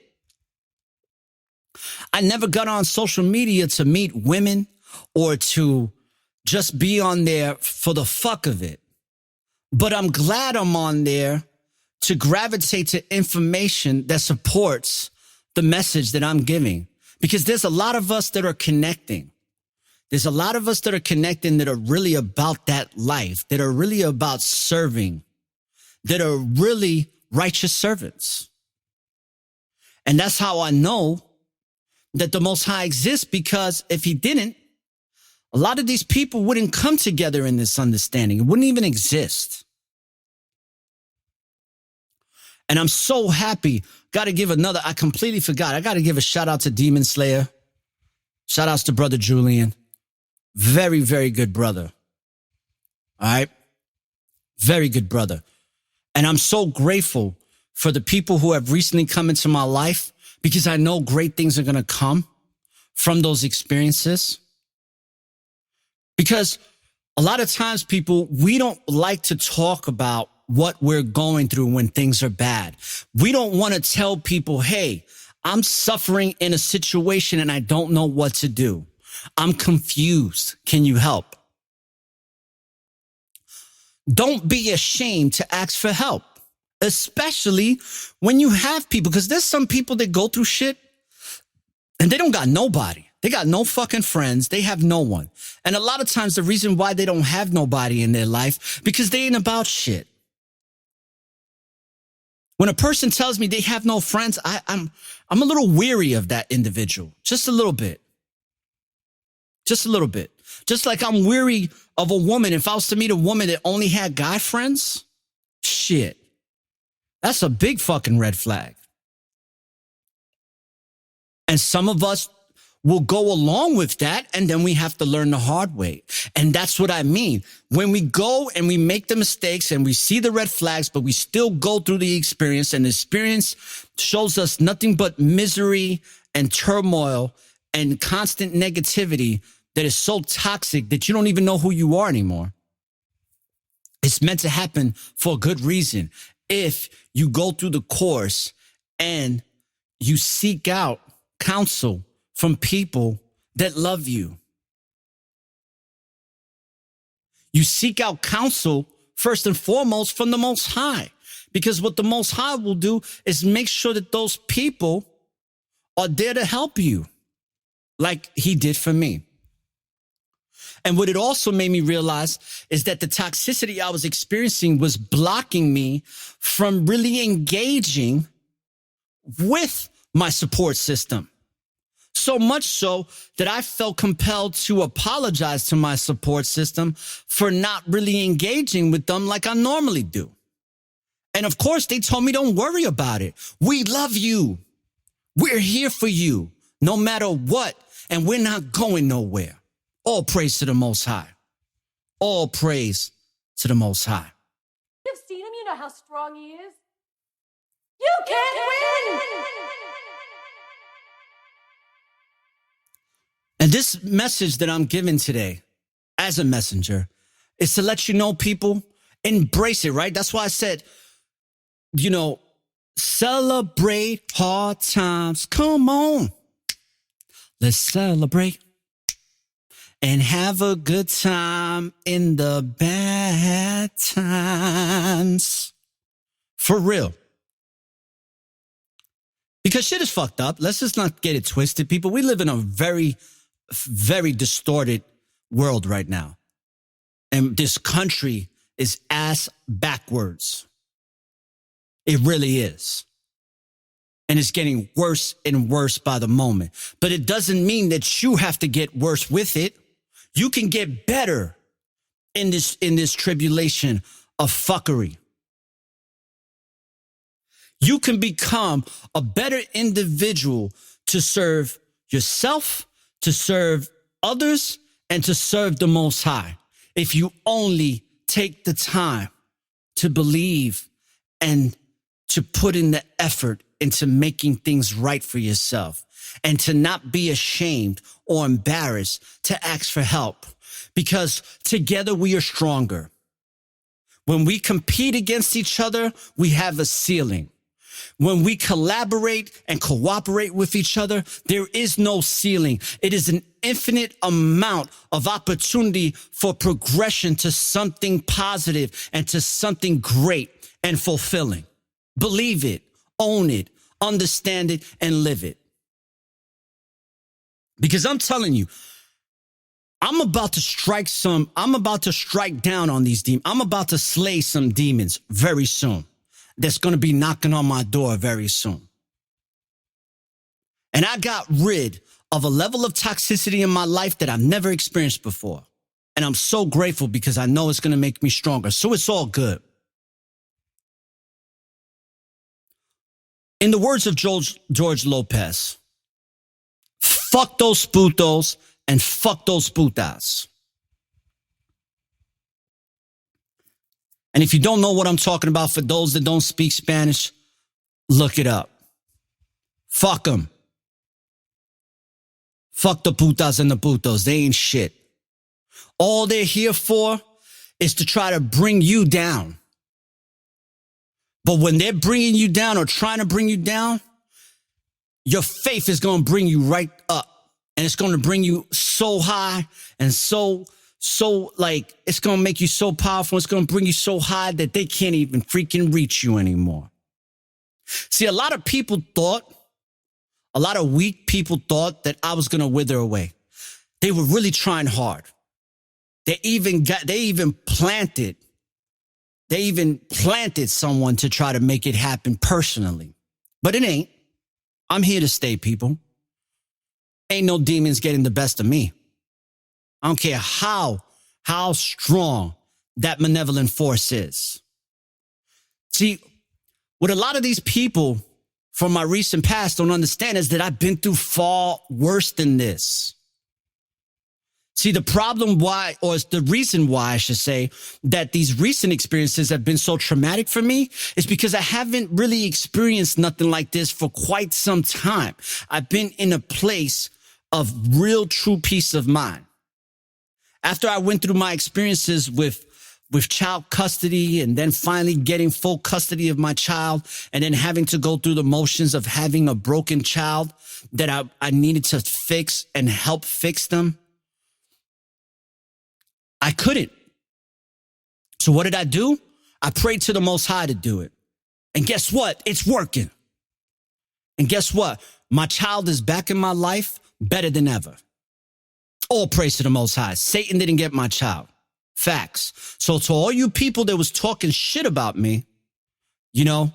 I never got on social media to meet women or to just be on there for the fuck of it. But I'm glad I'm on there to gravitate to information that supports the message that I'm giving. Because there's a lot of us that are connecting. There's a lot of us that are connecting that are really about that life, that are really about serving, that are really righteous servants. And that's how I know that the Most High exists, because if he didn't, a lot of these people wouldn't come together in this understanding. It wouldn't even exist. And I'm so happy. I completely forgot. I got to give a shout out to Demon Slayer. Shout outs to Brother Julian. Very, very good brother. All right. Very good brother. And I'm so grateful for the people who have recently come into my life, because I know great things are going to come from those experiences. Because a lot of times, people, we don't like to talk about what we're going through when things are bad. We don't want to tell people, hey, I'm suffering in a situation and I don't know what to do. I'm confused. Can you help? Don't be ashamed to ask for help, especially when you have people, because there's some people that go through shit and they don't got nobody. They got no fucking friends. They have no one. And a lot of times the reason why they don't have nobody in their life, because they ain't about shit. When a person tells me they have no friends, I'm a little weary of that individual. Just a little bit. Just a little bit. Just like I'm weary of a woman. If I was to meet a woman that only had guy friends, shit, that's a big fucking red flag. And some of us, will go along with that, and then we have to learn the hard way. And that's what I mean. When we go and we make the mistakes and we see the red flags, but we still go through the experience, and the experience shows us nothing but misery and turmoil and constant negativity that is so toxic that you don't even know who you are anymore. It's meant to happen for a good reason. If you go through the course and you seek out counsel from people that love you. You seek out counsel first and foremost from the Most High, because what the Most High will do is make sure that those people are there to help you, like he did for me. And what it also made me realize is that the toxicity I was experiencing was blocking me from really engaging with my support system. So much so that I felt compelled to apologize to my support system for not really engaging with them like I normally do. And of course, they told me, don't worry about it. We love you. We're here for you no matter what. And we're not going nowhere. All praise to the Most High. All praise to the Most High. You've seen him, you know how strong he is. You can't win! And this message that I'm giving today as a messenger is to let you know, people, embrace it, right? That's why I said, celebrate hard times. Come on. Let's celebrate and have a good time in the bad times. For real. Because shit is fucked up. Let's just not get it twisted, people. We live in a very, very distorted world right now. And this country is ass backwards. It really is. And it's getting worse and worse by the moment. But it doesn't mean that you have to get worse with it. You can get better in this tribulation of fuckery. You can become a better individual to serve yourself, to serve others, and to serve the Most High. If you only take the time to believe and to put in the effort into making things right for yourself, and to not be ashamed or embarrassed to ask for help, because together we are stronger. When we compete against each other, we have a ceiling. When we collaborate and cooperate with each other, there is no ceiling. It is an infinite amount of opportunity for progression to something positive and to something great and fulfilling. Believe it, own it, understand it, and live it. Because I'm telling you, I'm about to strike down on these demons. I'm about to slay some demons very soon. That's going to be knocking on my door very soon. And I got rid of a level of toxicity in my life that I've never experienced before. And I'm so grateful because I know it's going to make me stronger. So it's all good. In the words of George Lopez, fuck those putos and fuck those putas. And if you don't know what I'm talking about, for those that don't speak Spanish, look it up. Fuck them. Fuck the putas and the putos. They ain't shit. All they're here for is to try to bring you down. But when they're bringing you down or trying to bring you down, your faith is going to bring you right up. And it's going to bring you so high and so it's going to make you so powerful. It's going to bring you so high that they can't even freaking reach you anymore. See, a lot of weak people thought that I was going to wither away. They were really trying hard. They even planted someone to try to make it happen personally. But it ain't. I'm here to stay, people. Ain't no demons getting the best of me. I don't care how strong that malevolent force is. See, what a lot of these people from my recent past don't understand is that I've been through far worse than this. See, the problem why, or the reason why I should say that these recent experiences have been so traumatic for me is because I haven't really experienced nothing like this for quite some time. I've been in a place of real true peace of mind. After I went through my experiences with child custody and then finally getting full custody of my child and then having to go through the motions of having a broken child that I needed to fix and help fix them, I couldn't. So what did I do? I prayed to the Most High to do it. And guess what? It's working. And guess what? My child is back in my life better than ever. All praise to the Most High. Satan didn't get my child. Facts. So to all you people that was talking shit about me, you know,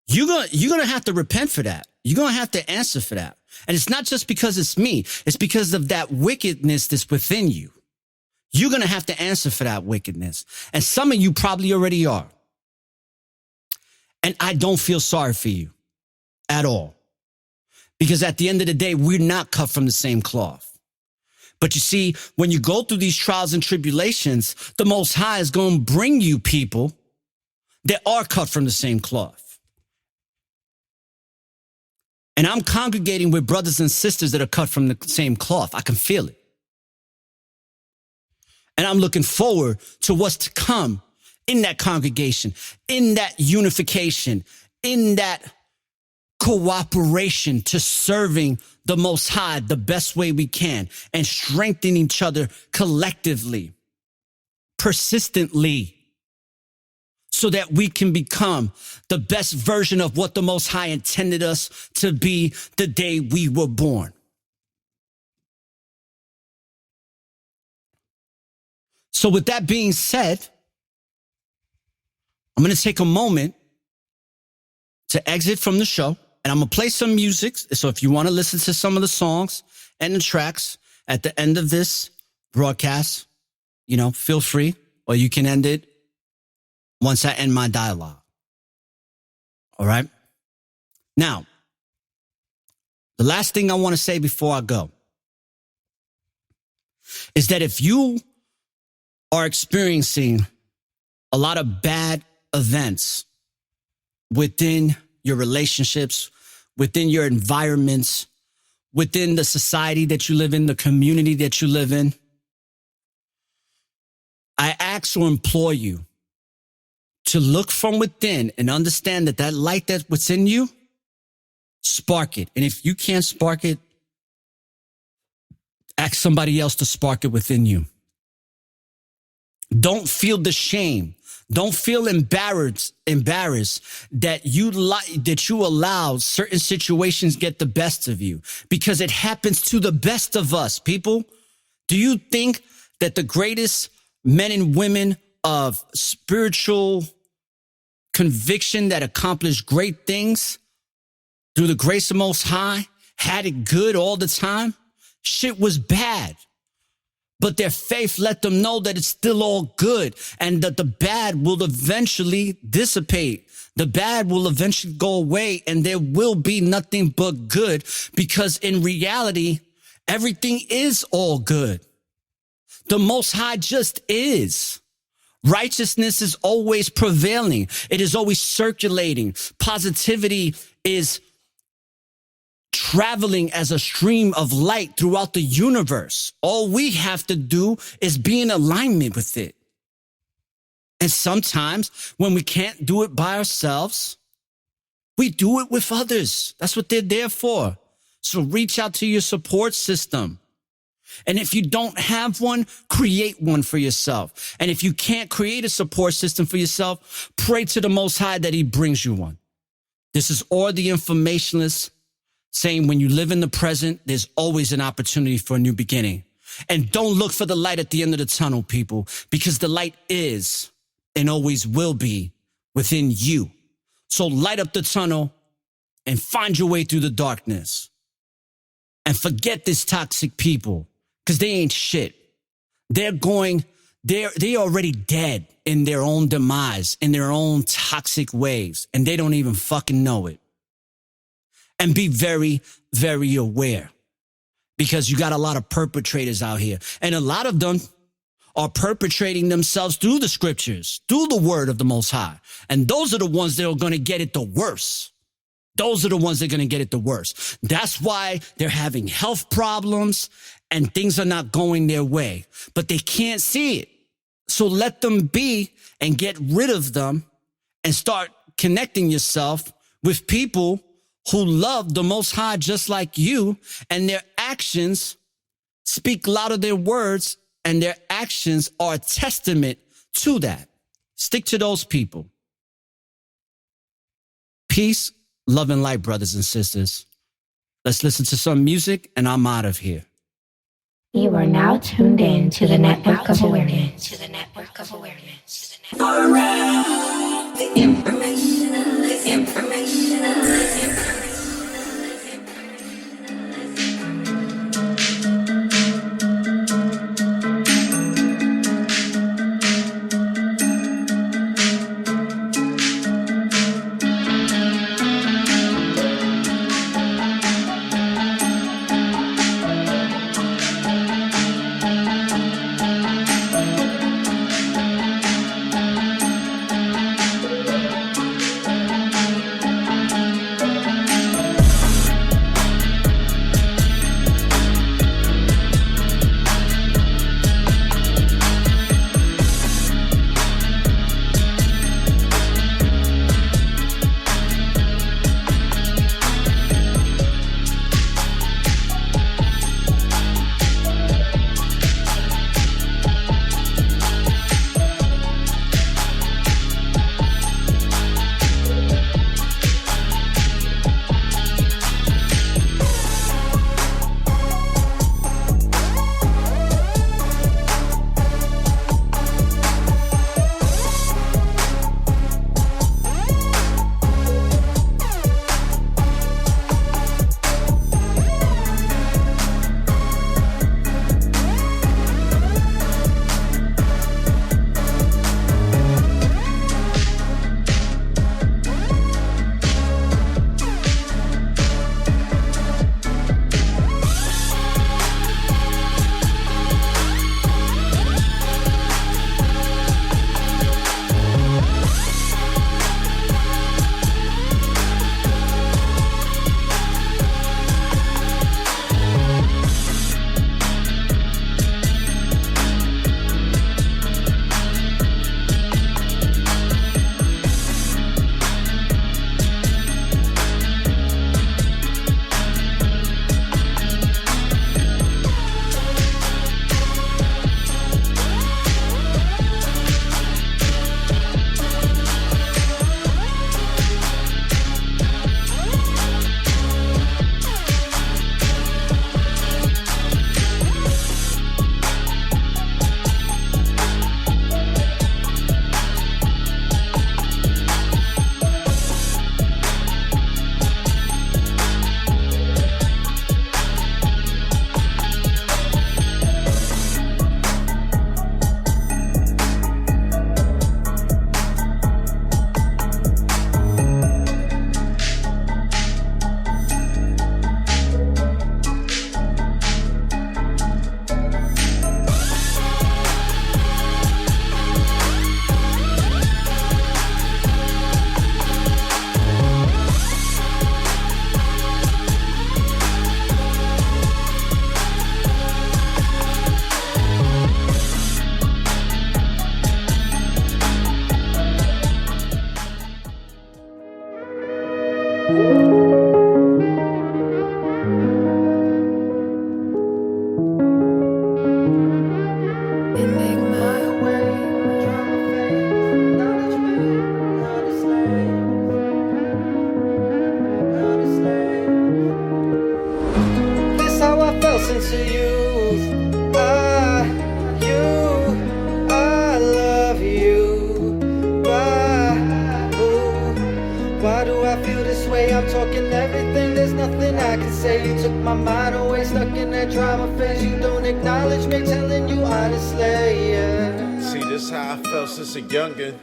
you're going to have to repent for that. You're going to have to answer for that. And it's not just because it's me. It's because of that wickedness that's within you. You're going to have to answer for that wickedness. And some of you probably already are. And I don't feel sorry for you at all. Because at the end of the day, we're not cut from the same cloth. But you see, when you go through these trials and tribulations, the Most High is going to bring you people that are cut from the same cloth. And I'm congregating with brothers and sisters that are cut from the same cloth. I can feel it. And I'm looking forward to what's to come in that congregation, in that unification, in that cooperation to serving the Most High the best way we can and strengthen each other collectively, persistently, so that we can become the best version of what the Most High intended us to be the day we were born. So with that being said, I'm going to take a moment to exit from the show, and I'm going to play some music. So if you want to listen to some of the songs and the tracks at the end of this broadcast, you know, feel free, or you can end it once I end my dialogue. All right. Now, the last thing I want to say before I go is that if you are experiencing a lot of bad events within your relationships, within your environments, within the society that you live in, the community that you live in, I ask or implore you to look from within and understand that that light that's within you, spark it. And if you can't spark it, ask somebody else to spark it within you. Don't feel the shame. Don't feel embarrassed that you allowed certain situations get the best of you, because it happens to the best of us, people. Do you think that the greatest men and women of spiritual conviction that accomplished great things through the grace of Most High had it good all the time? Shit was bad. But their faith let them know that it's still all good and that the bad will eventually dissipate. The bad will eventually go away and there will be nothing but good, because in reality, everything is all good. The Most High just is. Righteousness is always prevailing. It is always circulating. Positivity is traveling as a stream of light throughout the universe. All we have to do is be in alignment with it. And sometimes when we can't do it by ourselves, we do it with others. That's what they're there for. So reach out to your support system. And if you don't have one, create one for yourself. And if you can't create a support system for yourself, pray to the Most High that He brings you one. This is Or the Informationalist, saying when you live in the present, there's always an opportunity for a new beginning. And don't look for the light at the end of the tunnel, people, because the light is and always will be within you. So light up the tunnel and find your way through the darkness. And forget this toxic people, because they ain't shit. They're already dead in their own demise, in their own toxic ways, and they don't even fucking know it. And be very, very aware, because you got a lot of perpetrators out here. And a lot of them are perpetrating themselves through the scriptures, through the word of the Most High. And those are the ones that are going to get it the worst. Those are the ones that are going to get it the worst. That's why they're having health problems and things are not going their way. But they can't see it. So let them be and get rid of them and start connecting yourself with people who love the Most High just like you, and their actions speak louder than their words, and their actions are a testament to that. Stick to those people. Peace, love, and light, brothers and sisters. Let's listen to some music, and I'm out of here. You are now tuned in to the Network of Awareness. To the Network of Awareness. Around the information, the information, the information. Why do I feel this way? I'm talking everything, there's nothing I can say. You took my mind away, stuck in that drama phase. You don't acknowledge me, telling you honestly, yeah. See, this how I felt since a youngin'.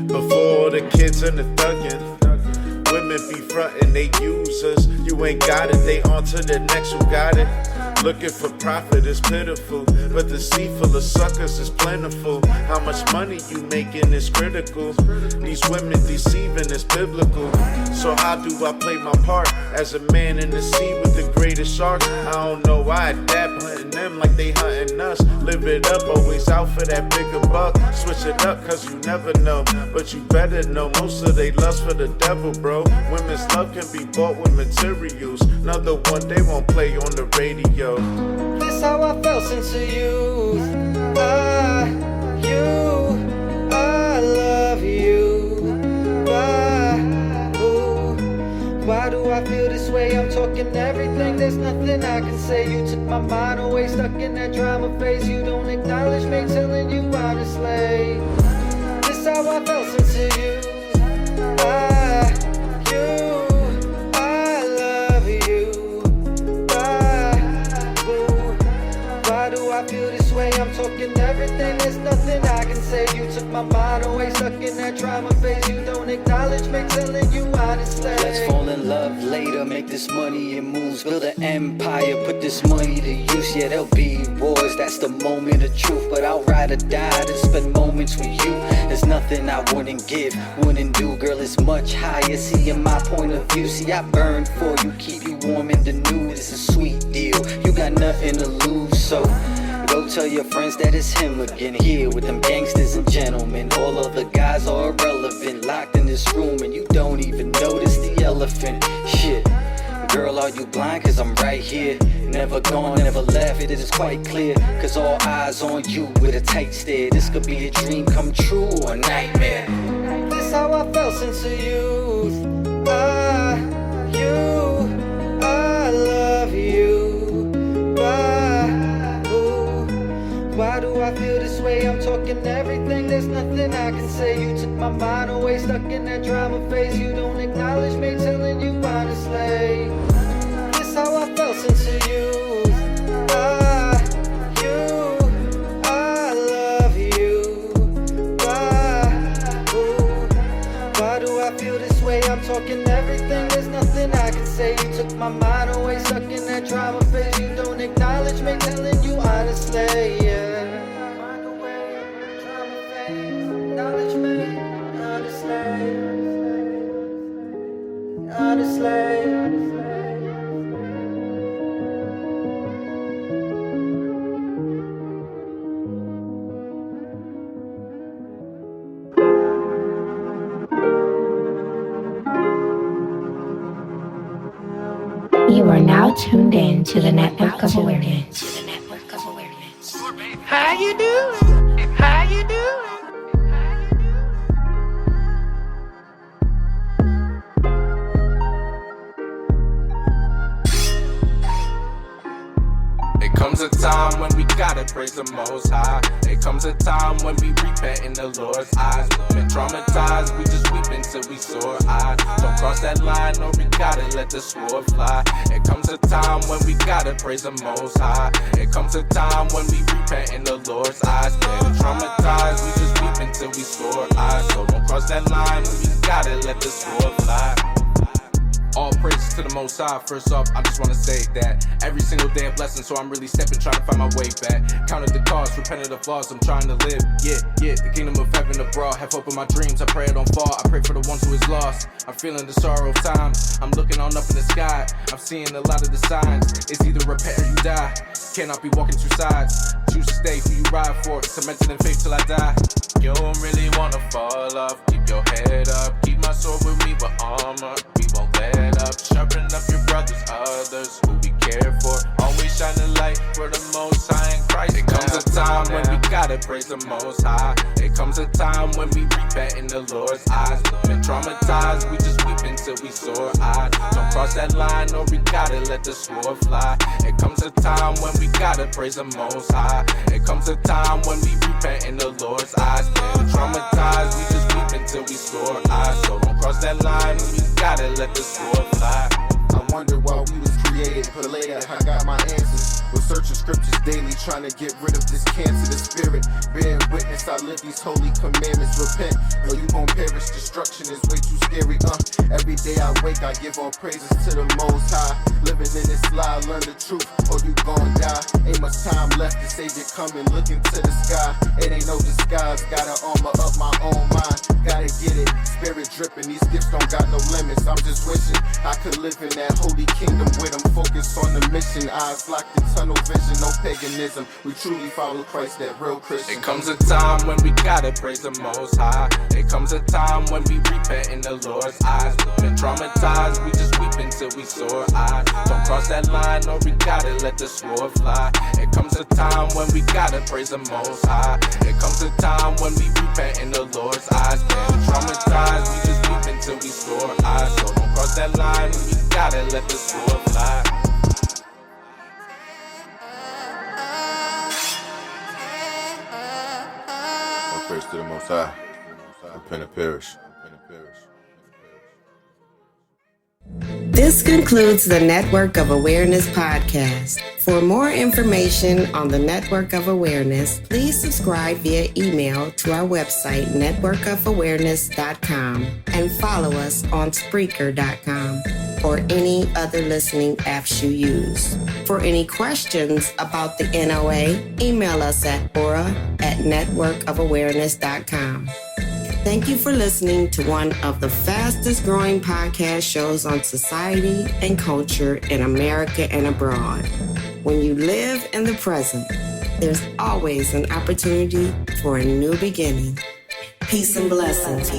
Before the kids and the thuggin'. With women be frontin', they users. You ain't got it, they on to the next who got it. Looking for profit is pitiful, but the sea full of suckers is plentiful. How much money you making is critical. These women deceiving is biblical. So how do I play my part as a man in the sea with the greatest sharks? I don't know why I adapt, hunting them like they hunting us. Live it up, always out for that bigger buck. Switch it up cause you never know, but you better know most of they lust for the devil, bro. Women's love can be bought with materials. Another one they won't play on the radio. This how I felt since the youth. I love you. Why do I feel this way? I'm talking everything, there's nothing I can say. You took my mind away, stuck in that drama phase. You don't acknowledge me, telling you honestly. This how I felt since the youth. Why do I feel this way? I'm talking everything, there's nothing I can say. You took my mind away, stuck in that trauma phase. You don't acknowledge me, telling you honestly. Let's fall in love later, make this money and moves. Build an empire, put this money to use. Yeah, there'll be wars, that's the moment of truth. But I'll ride or die to spend moments with you. There's nothing I wouldn't give, wouldn't do. Girl, it's much higher, seeing my point of view. See, I burn for you, keep you warm in the new. It's a sweet deal, you got nothing to lose. So go tell your friends that it's him again. Here with them gangsters and gentlemen. All other guys are irrelevant, locked in this room, and you don't even notice the elephant. Shit, girl, are you blind? Cause I'm right here. Never gone, never left, it is quite clear. Cause all eyes on you with a tight stare. This could be a dream come true or a nightmare. This how I felt since the youth. I love you. Why do I feel this way? I'm talking everything, there's nothing I can say. You took my mind away, stuck in that drama phase. You don't acknowledge me, telling you honestly. This how I felt since the youth. I love you. Why do I feel this way? I'm talking everything, there's nothing I can say. You took my mind away, stuck in that drama phase. You don't acknowledge me, telling you honestly, yeah. Acknowledge me, honestly. You are now tuned in to the Network of Awareness. How you doing? How you doing? It comes a time when we gotta praise the Most High. It comes a time when we repent in the Lord's eyes. Been traumatized, we just weep until we sore eyes. Don't cross that line or we gotta let the sword fly. It comes a time when we gotta praise the Most High. It comes a time when we repent in the Lord's eyes. Been traumatized, we just weep until we sore eyes. So don't cross that line when we gotta let the sword fly. All praises to the Most High. First off, I just want to say that every single day a blessing, so I'm really stepping, trying to find my way back. Counted the cost, repented of flaws, I'm trying to live. Yeah, the kingdom of heaven abroad. Have hope in my dreams, I pray I don't fall. I pray for the ones who is lost. I'm feeling the sorrow of times. I'm looking on up in the sky. I'm seeing a lot of the signs. It's either repent or you die. Cannot be walking two sides. Choose to stay who you ride for. Cemented in faith till I die. You don't really wanna fall off. Keep your head up. Keep my sword with me with armor. We won't let up. Sharpen up your brothers, others who we care for. Always shine the light for the Most High in Christ. It comes a time when we gotta praise the Most High. It comes a time when we repent in the Lord's eyes. Been traumatized, we just weep until we sore eyed. Don't cross that line or we gotta let the sword fly. It comes a time when we gotta praise the Most High. It comes a time when we repent in the Lord's eyes. Been traumatized, we just weep until we sore eyes. So don't cross that line when we gotta let the sword fly. I wonder why we was created, but later I got my answers. Was searching scriptures daily, trying to get rid of this cancerous spirit. Bear witness, I live these holy commandments. Repent, or you gon' perish. Destruction is way too scary. Every day I wake, I give all praises to the Most High. Living in this lie, learn the truth, or you gon' die. Ain't much time left, the Savior coming, looking to the sky. It ain't no disguise, gotta armor up my own mind. Gotta get it, spirit dripping, these gifts don't got no limits. I'm just wishing I could live in that holy kingdom with them. Focused on the mission, eyes locked in tunnel vision, no paganism. We truly follow Christ, that real Christian. It comes a time when we gotta praise the Most High. It comes a time when we repent in the Lord's eyes. Been traumatized, we just weep until we sore eyes. Don't cross that line or we gotta let the sword fly. It comes a time when we gotta praise the Most High. It comes a time when we repent in the Lord's eyes. Been traumatized, we just weep until we sore eyes. So don't cross that line, we gotta let the sword fly. All praise to the Most High. Repent and perish. This concludes the Network of Awareness podcast. For more information on the Network of Awareness, please subscribe via email to our website, networkofawareness.com, and follow us on Spreaker.com or any other listening apps you use. For any questions about the NOA, email us at aura@networkofawareness.com. Thank you for listening to one of the fastest growing podcast shows on society and culture in America and abroad. When you live in the present, there's always an opportunity for a new beginning. Peace and blessings.